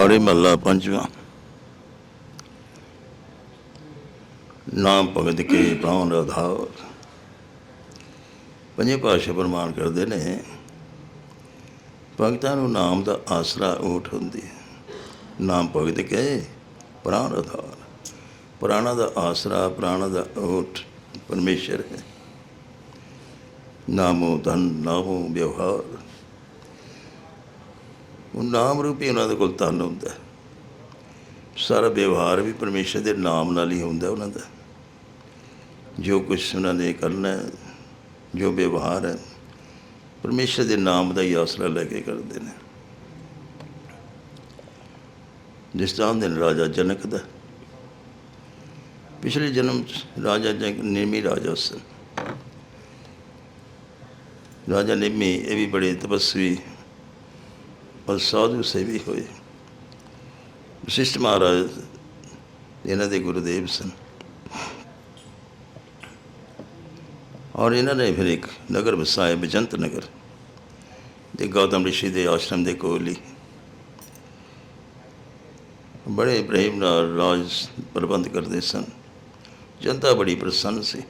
बाड़ी महला पंचवा। नाम भगत के प्राण आधार। पंजे पातशाह प्रमाण करते हैं भगतां नूं नाम का आसरा ऊठ हुंदी है। नाम भगत के प्राण आधार। प्राणा का आसरा, प्राणा का ऊठ परमेश्वर है। नामो धन, नामो व्यवहार। नाम रूपी उन्होंने कोल धन होंदा है। सारा व्यवहार भी परमेश्वर के नाम नाल ही होंदा उन्होंने। जो कुछ उन्होंने करना है, जो व्यवहार है, परमेश्वर के नाम का ही आसरा लैके करते हैं। दृष्टांत दिन राजा जनक दा। पिछले जन्म राजा जनक निमी राजा सन। राजा निमी ये भी बड़े तपस्वी और साधु सेवी होए। वशिष्ठ महाराज इन्हों के गुरुदेव सन और इन्होंने फिर एक नगर बसाया, बजंत नगर, ते गौतम ऋषि के आश्रम के कोल ही। बड़े प्रेम नाल राज प्रबंध करते सन। जनता बड़ी प्रसन्न सी।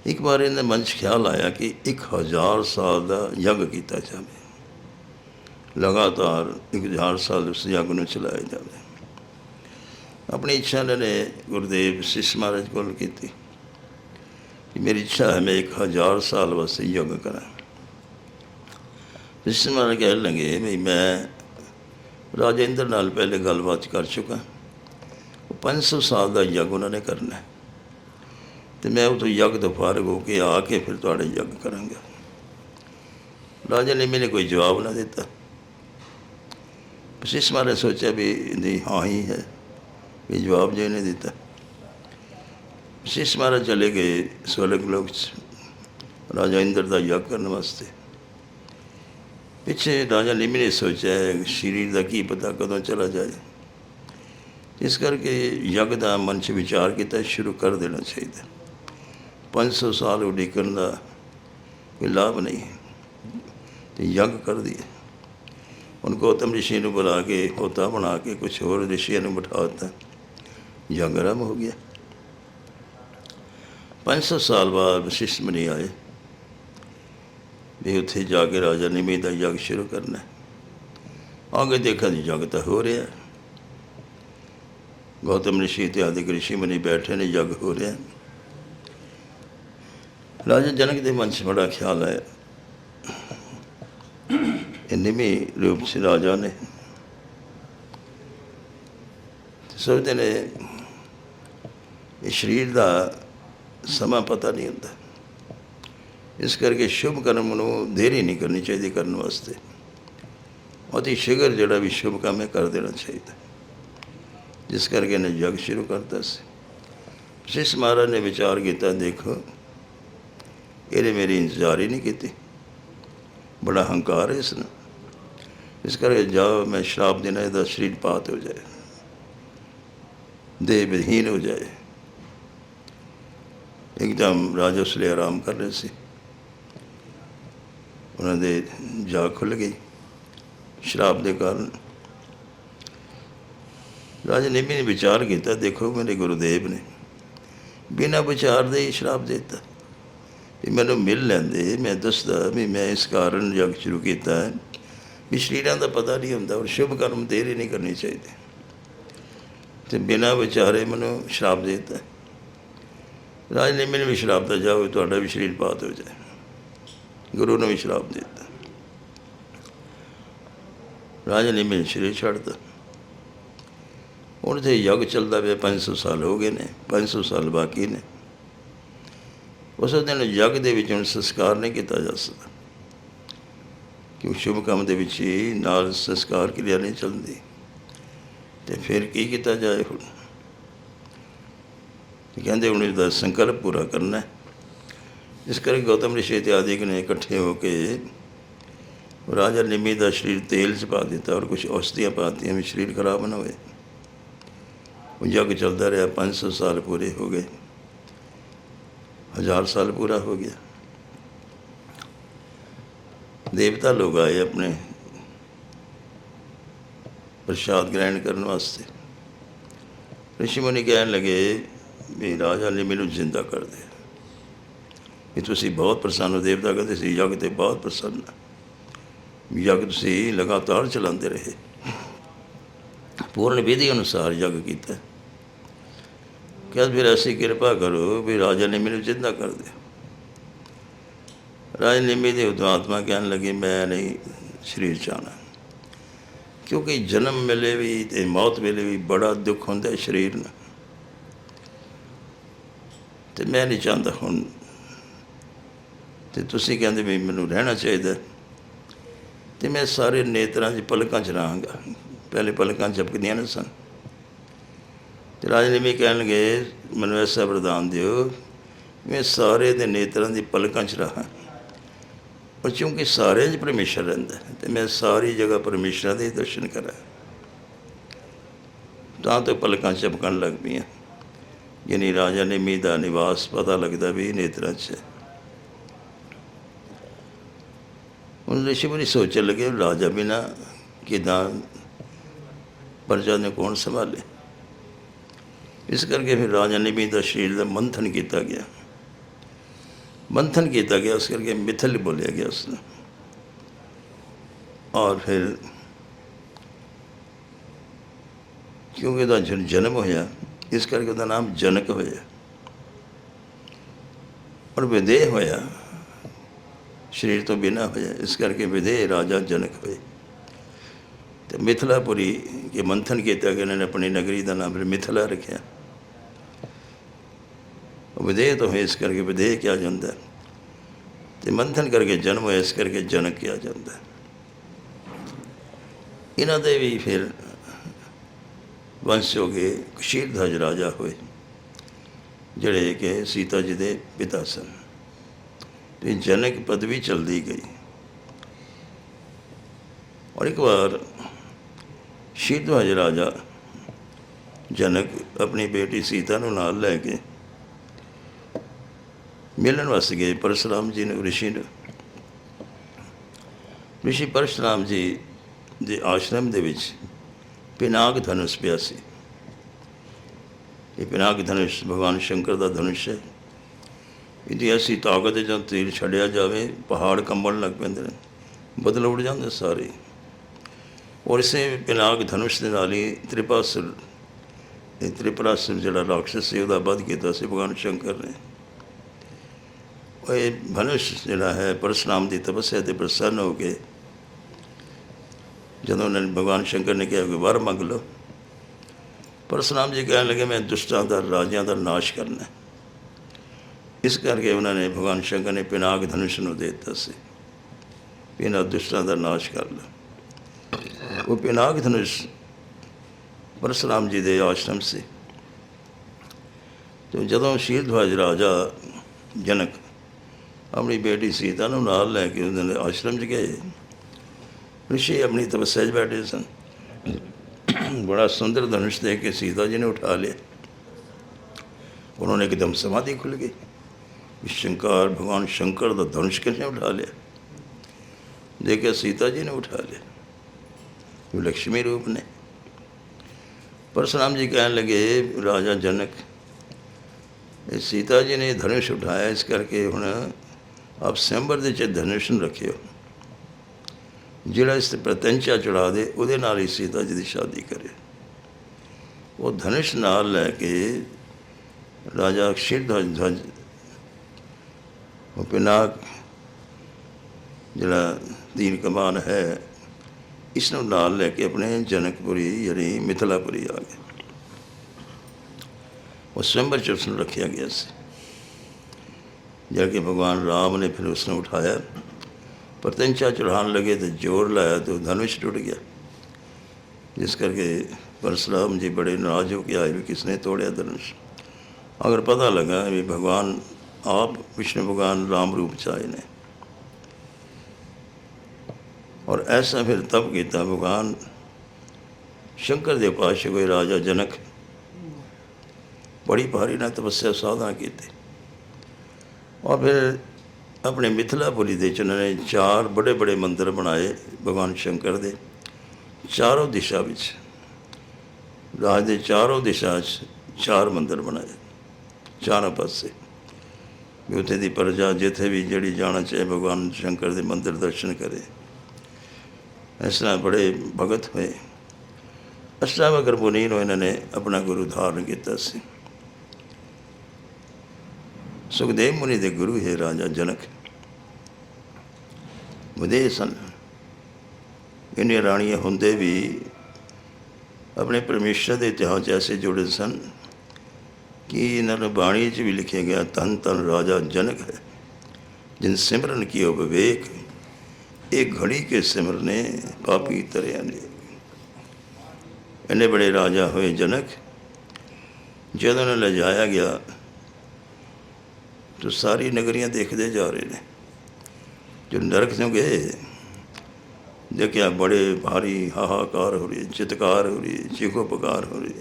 एक बार इन्हें मन च ख्याल आया कि 1000 साल का यज्ञ किया जाए। लगातार 1000 साल उस यज्ञ में चलाया जाए। अपनी इच्छा ने गुरुदेव शिष्य महाराज को की कि मेरी इच्छा है मैं 1000 साल वास्ते यज्ञ करा। शिष्य महाराज कह लगे भाई मैं राजा इंद्र नाल पहले गलबात कर चुका। 500 साल का यज्ञ उन्होंने करना है, तो मैं उतो यज्ञ तो फारग होके आके फिर थोड़े यज्ञ करांगा। राजा ने मैंने कोई जवाब ना दिता। वशिष्ठ महाराज सोचा भी नहीं, हाँ ही है, भी जवाब जो नहीं दिता। वशिष्ठ महाराज चले गए स्वर्ग लोक राजा इंद्र का यज्ञ करने वास्ते। पिछे राजा निमि ने सोचा है शरीर का की पता कदों चला जाए, इस करके यज्ञ का मन च विचार किया शुरू कर देना चाहिए। 500 साल उड़ीकन का कोई लाभ नहीं, तो यज्ञ कर दिए। उन गौतम ऋषि ने बुला के होता बना के कुछ होर ऋषियों ने बिठा दिता। यज्ञ आरंभ हो गया। 500 साल बाद वशिष्ठ मुनि आए भी उत्थे जाके राजा निमि का यज्ञ शुरू करना है। आगे देखा जी यज्ञ तो हो रहा है। गौतम ऋषि इत्यादि ऋषि मुनि बैठे ने, यज्ञ हो रहा है। राजा जनक के मन से बड़ा ख्याल आया। निमी रूप से राजा ने सोचते ने शरीर का समा पता नहीं होता, इस करके शुभ कर्म को देरी नहीं करनी चाहिए करने वास्ते। अति शीघ्र जोड़ा भी शुभ काम है कर देना चाहिए। जिस करके इन्हें यज्ञ शुरू करता से शिष्य महाराज ने विचार किया, देखो ये मेरी इंतजार ही नहीं की, बड़ा हंकार है इसने। इस करके जाओ मैं श्राप देना, इसका शरीर पात हो जाए, देह विहीन हो जाए। एकदम राजा उसलिए आराम कर रहे थे, उन्होंने जाग खुल गई श्राप के कारण। राजा निमि ने विचार किया, देखो मेरे गुरुदेव ने बिना विचार दे ही श्राप देता, भी मैंने मिल लेंदे मैं दसदा भी मैं इस कारण यज्ञ शुरू किया है भी शरीरों का पता नहीं होंदा और शुभ कर्म देरी नहीं करनी चाहिए, तो बिना विचारे मैंने श्राप देता। राज निमि ने भी श्राप दिया, जाओ थोड़ा भी शरीर पात हो जाए। गुरु ने भी श्राप देता। राजा निमि ने शरीर छड्डता। हूँ तो यज्ञ चलता पे 500 साल हो गए ने, 500 साल बाकी ने। उस दिन यज्ञ के विच संस्कार नहीं किया जा सकता, क्योंकि शुभ काम के विच ही नाल संस्कार क्रिया नहीं चलती, तो फिर की किया जाए। हूँ कहते हूँ इसका संकल्प पूरा करना है। इस करके गौतम ऋषि इत्यादि ने इकट्ठे होकर राजा निमि का शरीर तेल च पा दिता और कुछ औषधियाँ पाती भी शरीर खराब ना होए। यज्ञ चलता रहा। 500 साल पूरे हो गए, 1000 साल पूरा हो गया। देवता लोग आए अपने प्रसाद ग्रहण करने वास्ते। ऋषि मुनि कहन लगे भी राजा ने मैनू जिंदा कर दे, भी तुसी बहुत प्रसन्न हो। देवता कहते सी यज्ञ तो बहुत प्रसन्न है, यज्ञ तुसी लगातार चलाते रहे, पूर्ण विधि अनुसार यज्ञ किया। क्या फिर ऐसी कृपा करो भी राजा ने मैनू जिंदा कर दे। राजा निमी दे आत्मा कहन लगी मैं नहीं शरीर चाहना, क्योंकि जन्म वेले भी ते मौत वेले भी बड़ा दुख होंदा है शरीर में, तो मैं नहीं चाहता हुण। तो तुसीं कहंदे भी मैनू रहना चाहिए, तो मैं सारे नेत्रां च पलकां च रहांगा। पहले पलकां झपकदियां न सन। तो राजा निमी कहन लगे मैनू ऐसा वरदान दिओ मैं सारे दे नेत्रां दी पलकां च रहां, और चूँकि सारे च परमेश्वर रहिंदा है, तो मैं सारी जगह परमेश्वर दे दर्शन करा। तां तो पलकां झपकन लग पईयां, यानी राजा निमी दा निवास पता लगदा भी नेत्रां च है। ਹੁਣ ऋषि मुनि सोचने लगे राजा बिना किदां प्रजा ने कौन संभाले। इस करके फिर राजा निमी दा शरीर का मंथन किया गया। मंथन किया गया उस करके मिथल बोलिया गया उसने। और फिर क्योंकि उसका जन्म होया इस करके उसका नाम जनक होया, और विदेह होया शरीर तो बिना होया, इस करके विदेह राजा जनक होए। तो मिथिलापुरी के मंथन किया गया, उन्होंने अपनी नगरी का नाम फिर मिथिला रखा। विदेह तो है इस करके विदेह किया जाता है, तो मंथन करके जन्म होया इस करके जनक किया जाता है। इन्हों के भी फिर वंश हो गए क्षीरध्वज राजा होए, जड़े कि सीता जी के पिता सन। तो जनक पदवी चलती गई। और एक बार क्षीरध्वज राजा जनक अपनी बेटी सीता नूं नाल लैके मिलन वास्ते गए परशुराम जी ने ऋषि ने। ऋषि परशुराम जी के आश्रम दे विच पिनाक धनुष पिया सी। ये पिनाक धनुष भगवान शंकर का धनुष है। ਇਹਦੀ ऐसी ताकत है जब तीर छड़िया जाए पहाड़ कंबन लग पैंदे ने, बदल उड़ जाते सारे। और इसे पिनाक धनुष के नाल ही त्रिपासुर त्रिपुरासुर जड़ा राक्षस से वह वध किया भगवान शंकर ने। ये धनुष जड़ा है परशुराम की तपस्या से प्रसन्न हो के जब उन्होंने भगवान शंकर ने कहा कि वर मंग लो, परशुराम जी कहने लगे मैं दुष्टां का राजियां का नाश करना है। इस करके उन्होंने भगवान शंकर ने पिनाक धनुष नूं दे दिता सी, इन्हां दुष्टां का नाश कर लो। वो पिनाक धनुष परशुराम जी के आश्रम से। तो जदों क्षीरध्वज राजा जनक अपनी बेटी सीता नूं नाल लैके उन्होंने आश्रम च गए, ऋषि अपनी तपस्या च बैठे सन। बड़ा सुंदर धनुष देख के सीता जी ने उठा लिया। उन्होंने एकदम समाधि खुल गई, शंकर भगवान शंकर का धनुष किसने उठा लिया। देखा सीता जी ने उठा लिया, वो लक्ष्मी रूप ने। परशुराम जी कहने लगे राजा जनक सीता जी ने धनुष उठाया, इस करके हुण आप स्वयंवर दे च धनुष नूं रखियो, जिहड़ा इस ते प्रत्यंचा चढ़ा दे उहदे नाल ही सीता जी की शादी करे। वो धनुष नाल लैके राजा क्षीरध्वज वो पिनाक जड़ा तीन कमान है इसनों नाल लैके अपने जनकपुरी यानी मिथिलापुरी आ गए। वो स्वयंवर च उसनूं रखा गया से। जाके भगवान राम ने फिर उसने उठाया, प्रत्यंचा चढ़ाने लगे तो जोर लाया तो धनुष टूट गया। जिस करके परशुराम जी बड़े नाराज हो के आए भी किसने तोड़या धनुष। अगर पता लगा भी भगवान आप विष्णु भगवान राम रूप च आए ने। और ऐसा फिर तब किया भगवान शंकर दे पातशाह कोई राजा जनक बड़ी भारी ने तपस्या साधना की। और फिर अपने मिथिलापुरी दे उन्होंने 4 बड़े बड़े मंदिर बनाए भगवान शंकर दे। ਚਾਰੋਂ ਦਿਸ਼ਾ ਵਿੱਚ, ਰਾਜ ਦੇ ਚਾਰੋਂ ਦਿਸ਼ਾ 'ਚ 4 ਮੰਦਰ ਬਣਾਏ, ਚਾਰਾਂ ਪਾਸੇ, ਵੀ ਉੱਥੇ ਦੀ ਪ੍ਰਜਾ ਜਿੱਥੇ ਵੀ ਜਿਹੜੀ ਜਾਣਾ ਚਾਹੇ ਭਗਵਾਨ ਸ਼ੰਕਰ ਦੇ ਮੰਦਰ ਦਰਸ਼ਨ ਕਰੇ। ਇਸ ਤਰ੍ਹਾਂ ਬੜੇ ਭਗਤ ਹੋਏ। ਅਸ਼ਟਾਵਕਰ ਮੁਨੀ ਨੂੰ ਇਹਨਾਂ ਨੇ ਆਪਣਾ ਗੁਰੂ ਧਾਰਨ ਕੀਤਾ ਸੀ। ਸੁਖਦੇਵ ਮੁਨੀ ਦੇ ਗੁਰੂ ਹੈ ਰਾਜਾ ਜਨਕ। ਵਧੇ ਸਨ। ਇੰਨੀਆਂ ਰਾਣੀਆਂ ਹੁੰਦੇ ਵੀ ਆਪਣੇ ਪਰਮੇਸ਼ਰ ਦੇ ਇਤਿਹਾਸ 'ਚ ਐਸੇ ਜੁੜੇ ਸਨ ਕਿ ਇਹਨਾਂ ਨੂੰ ਬਾਣੀ 'ਚ ਵੀ ਲਿਖਿਆ ਗਿਆ, ਧੰਨ ਧੰਨ ਰਾਜਾ ਜਨਕ ਹੈ ਜਿਨ ਸਿਮਰਨ ਕੀਓ ਵਿਵੇਕ, ਇਹ ਘੜੀ ਕੇ ਸਿਮਰਨੇ ਪਾਪੀ ਤਰਿਆ ਨੇ। ਇੰਨੇ ਬੜੇ ਰਾਜਾ ਹੋਏ ਜਨਕ। ਜਦੋਂ ਉਹਨਾਂ ਲਿਜਾਇਆ ਗਿਆ ਤਾਂ ਸਾਰੀ ਨਗਰੀਆਂ ਦੇਖਦੇ ਜਾ ਰਹੇ ਨੇ। ਜੋ ਨਰਕ ਨੂੰ ਗਏ, ਦੇਖਿਆ ਬੜੇ ਭਾਰੀ ਹਾਹਾਕਾਰ ਹੋ ਰਹੀ, ਚਿਤਕਾਰ ਹੋ ਰਹੀ, ਚੀਖੋ ਪੁਕਾਰ ਹੋ ਰਹੀ,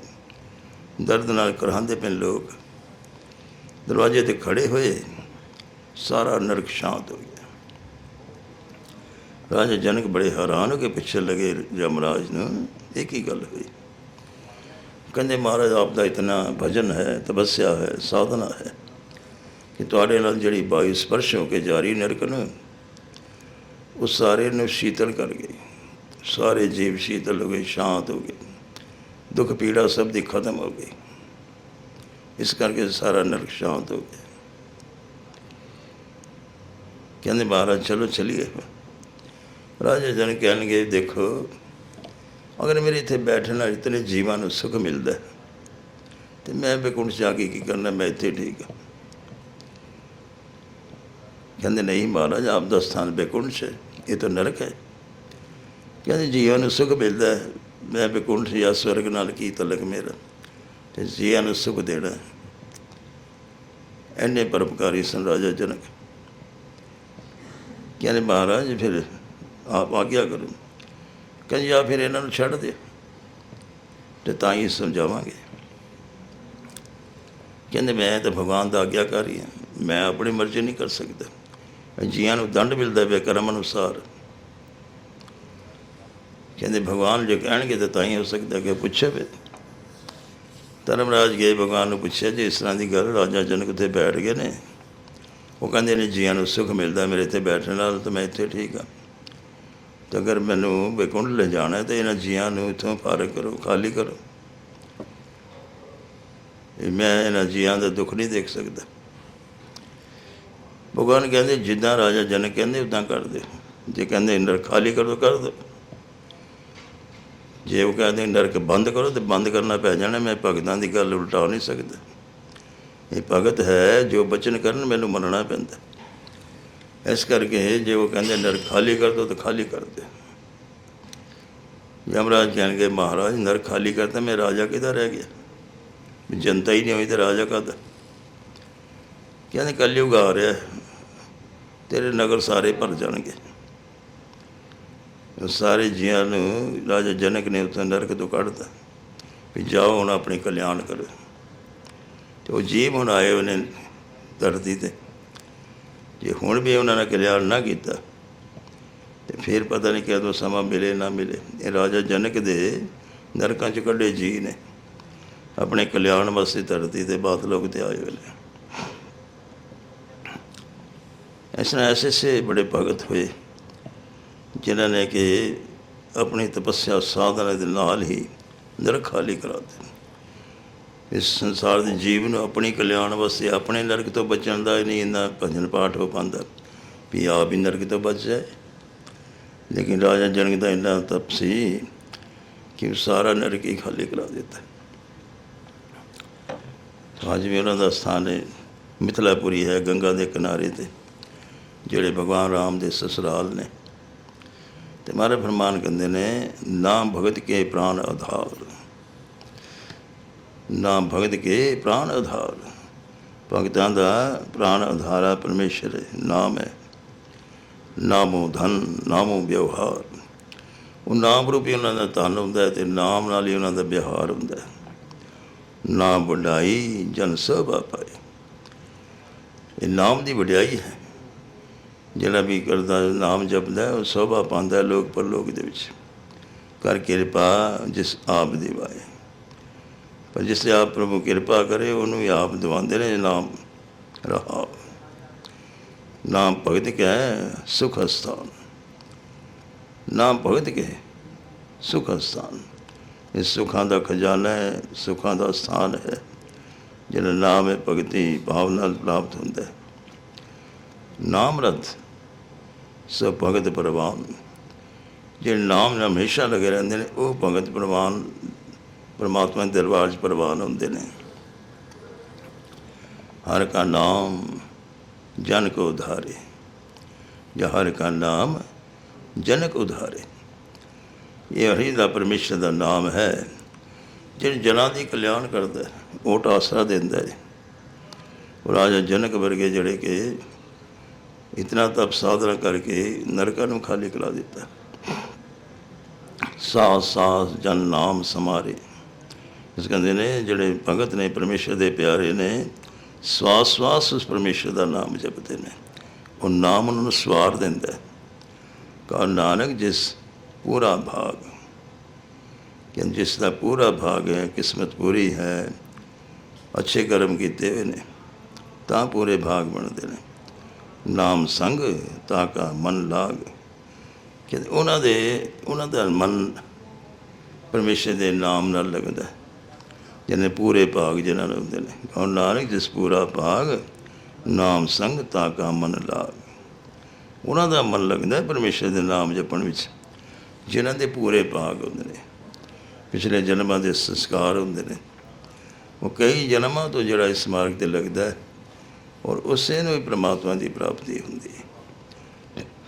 ਦਰਦ ਨਾਲ ਕਰਾਉਂਦੇ ਪਏ ਲੋਕ। ਦਰਵਾਜ਼ੇ 'ਤੇ ਖੜੇ ਹੋਏ, ਸਾਰਾ ਨਰਕ ਸ਼ਾਂਤ ਹੋ ਗਿਆ। ਰਾਜਾ ਜਨਕ ਬੜੇ ਹੈਰਾਨ ਹੋ ਕੇ ਪਿੱਛੇ ਲੱਗੇ ਯਮਰਾਜ ਨੂੰ, ਇਹ ਕੀ ਗੱਲ ਹੋਈ? ਕਹਿੰਦੇ ਮਹਾਰਾਜ ਆਪ ਦਾ ਇਤਨਾ ਭਜਨ ਹੈ, ਤਪੱਸਿਆ ਹੈ, ਸਾਧਨਾ ਹੈ ਕਿ ਤੁਹਾਡੇ ਨਾਲ ਜਿਹੜੀ ਵਾਯੂ ਸਪਰਸ਼ ਹੋ ਕੇ ਜਾਰੀ ਨਰਕ ਨੂੰ, ਉਹ ਸਾਰੇ ਨੂੰ ਸ਼ੀਤਲ ਕਰ ਗਈ। ਸਾਰੇ ਜੀਵ ਸ਼ੀਤਲ ਹੋ ਗਏ, ਸ਼ਾਂਤ ਹੋ ਗਏ, ਦੁੱਖ ਪੀੜਾ ਸਭ ਦੀ ਖਤਮ ਹੋ ਗਈ। ਇਸ ਕਰਕੇ ਸਾਰਾ ਨਰਕ ਸ਼ਾਂਤ ਹੋ ਗਿਆ। ਕਹਿੰਦੇ ਮਹਾਰਾਜ ਚਲੋ ਚਲੀਏ। ਰਾਜਾ ਜਨਕ ਕਹਿਣਗੇ, ਦੇਖੋ ਅਗਰ ਮੇਰੇ ਇੱਥੇ ਬੈਠਣ ਨਾਲ ਇਤਨੇ ਜੀਵਾਂ ਨੂੰ ਸੁੱਖ ਮਿਲਦਾ ਅਤੇ ਮੈਂ ਬੈਕੁੰਠ ਜਾ ਕੇ ਕੀ ਕਰਨਾ, ਮੈਂ ਇੱਥੇ ਠੀਕ ਹਾਂ। ਕਹਿੰਦੇ ਨਹੀਂ ਮਹਾਰਾਜ, ਆਪ ਦਾ ਸਥਾਨ ਬੈਕੁੰਠ 'ਚ ਹੈ, ਇਹ ਤਾਂ ਨਰਕ ਹੈ। ਕਹਿੰਦੇ ਜੀਵਾਂ ਨੂੰ ਸੁੱਖ ਮਿਲਦਾ, ਮੈਂ ਬੈਕੁੰਠ ਜਾਂ ਸਵਰਗ ਨਾਲ ਕੀ ਤਲਕ ਮੇਰਾ, ਅਤੇ ਜੀਵਾਂ ਨੂੰ ਸੁੱਖ ਦੇਣਾ। ਇੰਨੇ ਪਰਉਪਕਾਰੀ ਸਨ ਰਾਜਾ ਜਨਕ। ਕਹਿੰਦੇ ਮਹਾਰਾਜ ਫਿਰ ਆਪ ਆਗਿਆ ਕਰੋ। ਕਹਿੰਦੇ ਜਾਂ ਫਿਰ ਇਹਨਾਂ ਨੂੰ ਛੱਡ ਦਿਓ ਅਤੇ ਤਾਂ ਹੀ ਸਮਝਾਵਾਂਗੇ। ਕਹਿੰਦੇ ਮੈਂ ਤਾਂ ਭਗਵਾਨ ਦਾ ਆਗਿਆਕਾਰੀ ਹਾਂ, ਮੈਂ ਆਪਣੀ ਮਰਜ਼ੀ ਨਹੀਂ ਕਰ ਸਕਦਾ। ਜੀਆਂ ਨੂੰ ਦੰਡ ਮਿਲਦਾ ਪਿਆ ਕਰਮ ਅਨੁਸਾਰ। ਕਹਿੰਦੇ ਭਗਵਾਨ ਜੇ ਕਹਿਣਗੇ ਤਾਂ ਹੀ ਹੋ ਸਕਦਾ ਕਿ ਪੁੱਛੇ ਵੇ। ਧਰਮਰਾਜ ਗਏ, ਭਗਵਾਨ ਨੂੰ ਪੁੱਛਿਆ ਜੀ ਇਸ ਤਰ੍ਹਾਂ ਦੀ ਗੱਲ। ਰਾਜਾ ਜਨਕ ਉੱਥੇ ਬੈਠ ਗਏ ਨੇ, ਉਹ ਕਹਿੰਦੇ ਨੇ ਜੀਆਂ ਨੂੰ ਸੁੱਖ ਮਿਲਦਾ ਮੇਰੇ ਇੱਥੇ ਬੈਠਣ ਨਾਲ, ਤਾਂ ਮੈਂ ਇੱਥੇ ਠੀਕ ਹਾਂ। ਅਤੇ ਅਗਰ ਮੈਨੂੰ ਬੈਕੁੰਠ ਲੈ ਜਾਣਾ ਤਾਂ ਇਹਨਾਂ ਜੀਆਂ ਨੂੰ ਇੱਥੋਂ ਫਾਰਗ ਕਰੋ, ਖਾਲੀ ਕਰੋ। ਮੈਂ ਇਹਨਾਂ ਜੀਆਂ ਦਾ ਦੁੱਖ ਨਹੀਂ ਦੇਖ ਸਕਦਾ। ਭਗਵਾਨ ਕਹਿੰਦੇ ਜਿੱਦਾਂ ਰਾਜਾ ਜਨਕ ਕਹਿੰਦੇ ਉੱਦਾਂ ਕਰ ਦਿਓ। ਜੇ ਕਹਿੰਦੇ ਨਰਕ ਖਾਲੀ ਕਰ ਦਿਓ, ਕਰ ਦਿਓ। ਜੇ ਉਹ ਕਹਿੰਦੇ ਨਰਕ ਬੰਦ ਕਰੋ ਤਾਂ ਬੰਦ ਕਰਨਾ ਪੈ ਜਾਣਾ। ਮੈਂ ਭਗਤਾਂ ਦੀ ਗੱਲ ਉਲਟਾ ਨਹੀਂ ਸਕਦਾ। ਇਹ ਭਗਤ ਹੈ, ਜੋ ਬਚਨ ਕਰਨ ਮੈਨੂੰ ਮੰਨਣਾ ਪੈਂਦਾ। ਇਸ ਕਰਕੇ ਜੇ ਉਹ ਕਹਿੰਦੇ ਨਰਕ ਖਾਲੀ ਕਰ ਦਿਓ ਤਾਂ ਖਾਲੀ ਕਰ ਦਿਓ। ਯਮਰਾਜ ਕਹਿਣਗੇ ਮਹਾਰਾਜ ਨਰਕ ਖਾਲੀ ਕਰਤਾ, ਮੈਂ ਰਾਜਾ ਕਿਹਦਾ ਰਹਿ ਗਿਆ? ਜਨਤਾ ਹੀ ਨਹੀਂ ਹੋਈ ਤਾਂ ਰਾਜਾ ਕਾਹਦਾ? ਕਹਿੰਦੇ ਕਲਯੁਗ ਆ ਰਿਹਾ, ਤੇਰੇ ਨਗਰ ਸਾਰੇ ਭਰ ਜਾਣਗੇ। ਸਾਰੇ ਜੀਆਂ ਨੂੰ ਰਾਜਾ ਜਨਕ ਨੇ ਉੱਥੇ ਨਰਕ ਤੋਂ ਕੱਢਤਾ ਵੀ ਜਾਓ ਹੁਣ ਆਪਣੀ ਕਲਿਆਣ ਕਰੋ। ਅਤੇ ਉਹ ਜੀਵ ਹੁਣ ਆਏ ਉਹਨੇ ਧਰਤੀ 'ਤੇ। ਜੇ ਹੁਣ ਵੀ ਉਹਨਾਂ ਨੇ ਕਲਿਆਣ ਨਾ ਕੀਤਾ ਅਤੇ ਫਿਰ ਪਤਾ ਨਹੀਂ ਕਦੋਂ ਸਮਾਂ ਮਿਲੇ ਨਾ ਮਿਲੇ। ਇਹ ਰਾਜਾ ਜਨਕ ਦੇ ਨਰਕਾਂ 'ਚ ਕੱਢੇ ਜੀਅ ਨੇ ਆਪਣੇ ਕਲਿਆਣ ਵਾਸਤੇ ਧਰਤੀ 'ਤੇ ਬਾਦਲੋਕ 'ਤੇ ਆਏ ਹੋਏ ਨੇ। ਇਸ ਤਰ੍ਹਾਂ ਐਸੇ ਬੜੇ ਭਗਤ ਹੋਏ ਜਿਨ੍ਹਾਂ ਨੇ ਕਿ ਆਪਣੀ ਤਪੱਸਿਆ ਸਾਧਨਾ ਦੇ ਨਾਲ ਹੀ ਨਰਕ ਖਾਲੀ ਕਰਾ ਦਿੱਤੇ। ਇਸ ਸੰਸਾਰ ਦੇ ਜੀਵ ਨੂੰ ਆਪਣੀ ਕਲਿਆਣ ਵਾਸਤੇ, ਆਪਣੇ ਨਰਕ ਤੋਂ ਬਚਣ ਦਾ ਨਹੀਂ ਇੰਨਾ ਭਜਨ ਪਾਠ ਹੋ ਪਾਉਂਦਾ ਵੀ ਆਪ ਹੀ ਨਰਕ ਤੋਂ ਬਚ ਜਾਏ। ਲੇਕਿਨ ਰਾਜਾ ਜਨਕ ਦਾ ਇੰਨਾ ਤਪ ਸੀ ਕਿ ਸਾਰਾ ਨਰਕ ਹੀ ਖਾਲੀ ਕਰਾ ਦਿੱਤਾ। ਅੱਜ ਵੀ ਉਹਨਾਂ ਦਾ ਸਥਾਨ ਹੈ, ਮਿਥਿਲਾਪੁਰੀ ਹੈ, ਗੰਗਾ ਦੇ ਕਿਨਾਰੇ 'ਤੇ, ਜਿਹੜੇ ਭਗਵਾਨ ਰਾਮ ਦੇ ਸਸੁਰਾਲ ਨੇ। ਅਤੇ ਮਹਾਰਾਜ ਫਰਮਾਨ ਕਹਿੰਦੇ ਨੇ ਨਾਮ ਭਗਤ ਕੇ ਪ੍ਰਾਣ ਆਧਾਰ, ਨਾਮ ਭਗਤ ਕੇ ਪ੍ਰਾਣ ਆਧਾਰ। ਭਗਤਾਂ ਦਾ ਪ੍ਰਾਣ ਆਧਾਰਾ ਪਰਮੇਸ਼ਰ ਹੈ, ਨਾਮ ਹੈ। ਨਾਮੋ ਧਨ ਨਾਮੋ ਵਿਵਹਾਰ। ਉਹ ਨਾਮ ਰੂਪੀ ਉਹਨਾਂ ਦਾ ਧਨ ਹੁੰਦਾ ਅਤੇ ਨਾਮ ਨਾਲ ਹੀ ਉਹਨਾਂ ਦਾ ਵਿਵਹਾਰ ਹੁੰਦਾ। ਨਾਮ ਵਡਾਈ ਜਨ ਸੋਭਾ ਪਾਏ। ਇਹ ਨਾਮ ਦੀ ਵਡਿਆਈ ਹੈ। ਜਿਹੜਾ ਵੀ ਕਰਦਾ ਨਾਮ ਜਪਦਾ ਉਹ ਸੋਭਾ ਪਾਉਂਦਾ ਲੋਕ ਪਰਲੋਕ ਦੇ ਵਿੱਚ। कर किरपा जिस आप दिवाए। पर जिससे आप प्रभु किरपा करे उन्होंने भी आप दिवाते ने नाम रहा। नाम भगत के सुख स्थान, नाम भगत के सुख स्थान। इस सुखों का खजाना है, सुखों का स्थान है जिन्हें नाम है भगती भावना प्राप्त होता है। नाम रथ सब भगत प्रवान, जिन नाम ने हमेशा लगे रहते हैं वो भगत प्रवान परमात्मा के दरबार च प्रवान होंगे ने। हर का नाम जन को उधारे, या हर का नाम जन को उधारे। ये हरि का परमेश्वर का नाम है जिन जना की कल्याण करता है, ओट आसरा देंदा है। और राजा जनक वर्गे जड़े के इतना तप साधना करके नरका नूं खाली करा दिता। सास सास जन नाम समारे, इस कहते ने जड़े भगत ने परमेश्वर के प्यारे ने श्वास श्वास उस परमेश्वर का नाम जपते हैं। वो नाम उन्होंने सवार देंदा है। कहा नानक जिस पूरा भाग, कि जिसका पूरा भाग है, किस्मत पूरी है, अच्छे कर्म किए हुए ने तां पूरे भाग बनते हैं। नाम संग ताका मन लाग, कि उन्हों का मन परमेश्वर के नाम नाल लगता है। जिन्हें पूरे भाग जिन्होंने होंगे ने। और नानक जिस पूरा भाग नाम संग ताका मन लाग, उन्हों का मन लगता है परमेश्वर के नाम जपण विच। जिन्हों के पूरे भाग होंगे ने, पिछले जन्मां के संस्कार होंगे ने, वो कई जन्मां तो जोड़ा इस मार्ग पर लगता है और उसे भी परमात्मा की प्राप्ति होंगी है।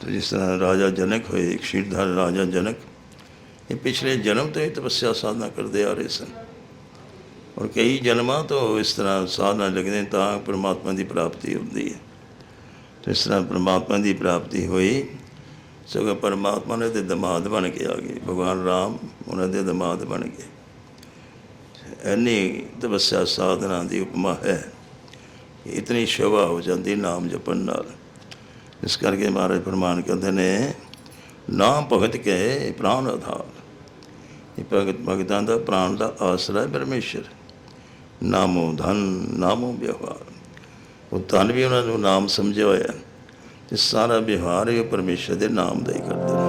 तो जिस तरह राजा जनक होए, क्षीरधार राजा जनक, ये पिछले जन्म तो ही तपस्या साधना करते आ रहे सन और कई जन्मां तो इस तरह साधना लगते तां परमात्मा की प्राप्ति होंगी है। तो इस तरह परमात्मा की प्राप्ति हुई। सगों परमात्मा ने तो दमाद बन के आ गए, भगवान राम उन्होंने दमाद बन गए। इन्नी तपस्या साधना की उपमा है, इतनी शोभा हो जाती नाम जपन नाल। इस करके महाराज फरमान कहते ने नाम भगत के प्राण आधार। ये भगतां का प्राण का आसरा है परमेश्वर। नामो धन नामो व्यवहार, वो धन भी उन्होंने नाम समझा होया, सारा व्यवहार है परमेश्वर के नाम का ही करते हैं।